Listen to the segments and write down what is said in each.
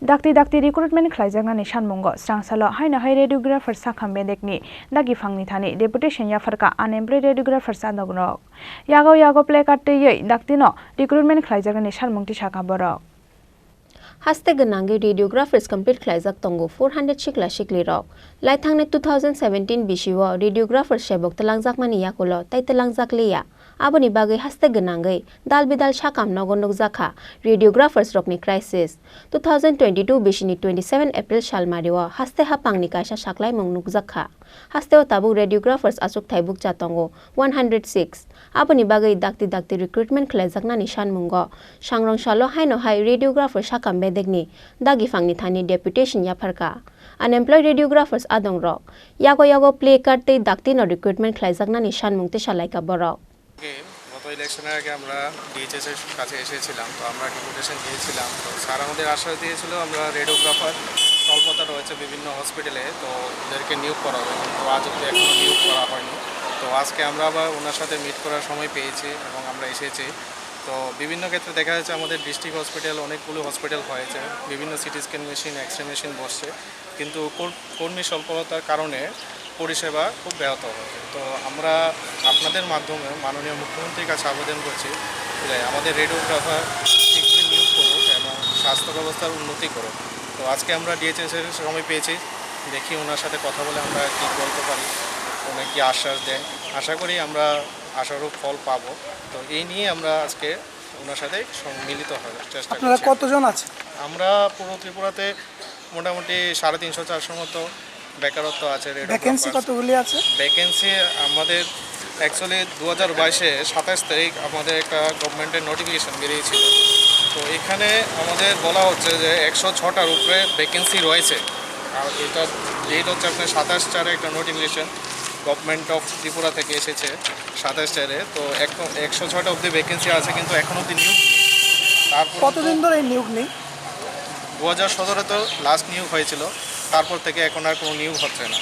Dakti Recruitment Khlaijaknani Sanmungo Strangsalo Haina Hai Radiographers Sakham Bedekni Dagi Phangni Thani Deputation Yapharkha Unemployed Radiographers Adongrok Yago placard Ye Dakti no Recruitment Khlaijaknani Sanmungti Shaka Borok Haste ganangi radiographers complete Khlaijak tongo 400 shikli rok. Lai thangne 2017 bishiwa radiographers shebok talangjakmani yakolo tai talangjak leya. Aboni bagai haste ganangai dal bidal shakam nogonok jakha radiographers rokni crisis 2022 bishini 27 April shalmariwa haste hapangni kaisa saklai mongnuk jakha hasteo tabu radiographers asuk thaibuk chatongo 106 aboni bagai dakti recruitment Khlaijaknani Sanmungo sangrong salo haino hai radiographer sakam bedekni dagi phangni thani deputation Yapharkha unemployed radiographers Adongrok yago placard tei dakti no recruitment Khlaijaknani Sanmungte salaika borok গত ইলেকশনের আগে আমরা DHS এর কাছে এসেছিলাম তো আমরা deputation দিয়েছিলাম তো স্যার আমাদের আশ্বাস দিয়েছিল আমরা রেডিওগ্রাফার স্বল্পতা রয়েছে বিভিন্ন হসপিটালে তো ওদেরকে নিয়োগ করা হবে কিন্তু আজ অবধি এখনও নিয়োগ করা হয়নি তো আজকে আমরা আবার ওনার সাথে মিট করার সময় পেয়েছি এবং আমরা এসেছি তো বিভিন্ন ক্ষেত্রে দেখা যাচ্ছে আমাদের ডিস্ট্রিক্ট হসপিটাল অনেকগুলো হসপিটাল হয়েছে বিভিন্ন CT scan machine x-ray machine বসছে কিন্তু কর্মী স্বল্পতার কারণে পরিষেবা খুব ব্যাহত হচ্ছে তো আমরা আপনাদের মাধ্যমে মাননীয় মুখ্যমন্ত্রীর কাছে আবেদন করছি যে আমাদের রেডিওগ্রাফার শীঘ্রই নিয়োগ করুক এবং স্বাস্থ্য ব্যবস্থার উন্নতি করুক তো আজকে আমরা ডিএইচএসের সময় পেয়েছি দেখি ওনার সাথে কথা বলে আমরা কী বলতে পারি উনি কি আশ্বাস দেন আশা করি আমরা আশারূপ ফল পাবো তো এই নিয়ে আমরা আজকে ওনার সাথে মিলিত হওয়ার চেষ্টা করছি। আপনারা কতজন আছে? আমরা পুরো ত্রিপুরাতে মোটামুটি 350-400 মতো বেকারত্ব আছে। ভ্যাকেন্সি কতগুলি আছে? ভ্যাকেন্সি আমাদের অ্যাকচুয়ালি 2022-এ 27 তারিখ আমাদের একটা গভর্নমেন্টের নোটিফিকেশন বেরিয়েছিল তো এখানে আমাদের বলা হচ্ছে যে 106টার উপরে ভ্যাকেন্সি রয়েছে আর এটা ডেট হচ্ছে আপনার 27/4 একটা নোটিফিকেশন গভর্নমেন্ট অফ ত্রিপুরা থেকে এসেছে 27/4-এ তো 106টা অবধি ভ্যাকেন্সি আছে কিন্তু এখন অবধি নিয়োগ নেই। তারপর কতদিন ধরে এই নিয়োগ নেই? 2017-এ তো লাস্ট নিয়োগ হয়েছিল তারপর থেকে এখন আর কোনো নিয়োগ হচ্ছে না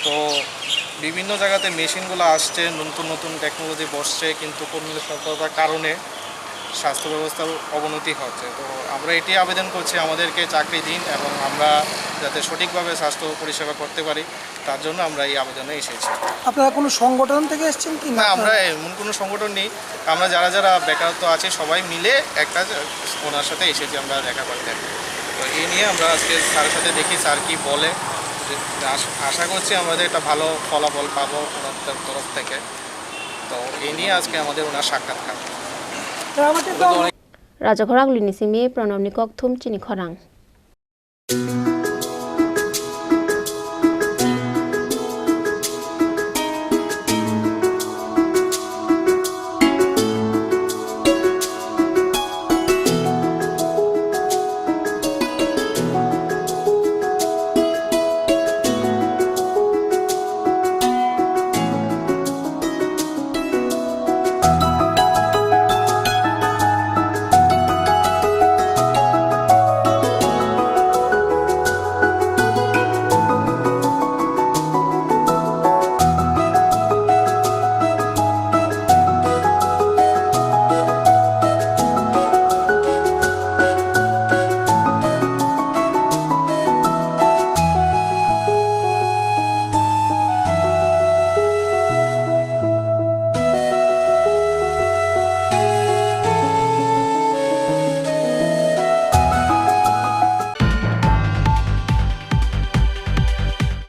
তো বিভিন্ন জায়গাতে মেশিনগুলো আসছে নতুন টেকনোলজি বসছে কিন্তু কর্মী স্বল্পতার কারণে স্বাস্থ্য ব্যবস্থার অবনতি হচ্ছে তো আমরা এটি আবেদন করছি আমাদেরকে চাকরি দিন এবং আমরা যাতে সঠিকভাবে স্বাস্থ্য পরিষেবা করতে পারি তার জন্য আমরা এই আবেদনে এসেছি। আপনারা কোনো সংগঠন থেকে এসেছেন কি না? আমরা এমন কোনো সংগঠন নেই, আমরা যারা বেকারত্ব আছে সবাই মিলে একটা ওনার সাথে এসেছি আমরা দেখা করতে তো এই নিয়ে আমরা আজকে স্যারের সাথে দেখি স্যার কি বলে আশা করছি আমাদের একটা ভালো ফলাফল পাবো ওনার তরফ থেকে তো এই নিয়ে আজকে আমাদের ওনার সাক্ষাৎকার। Raja Khorang Lini Simi Pranam Nikok Thum Chini Khorang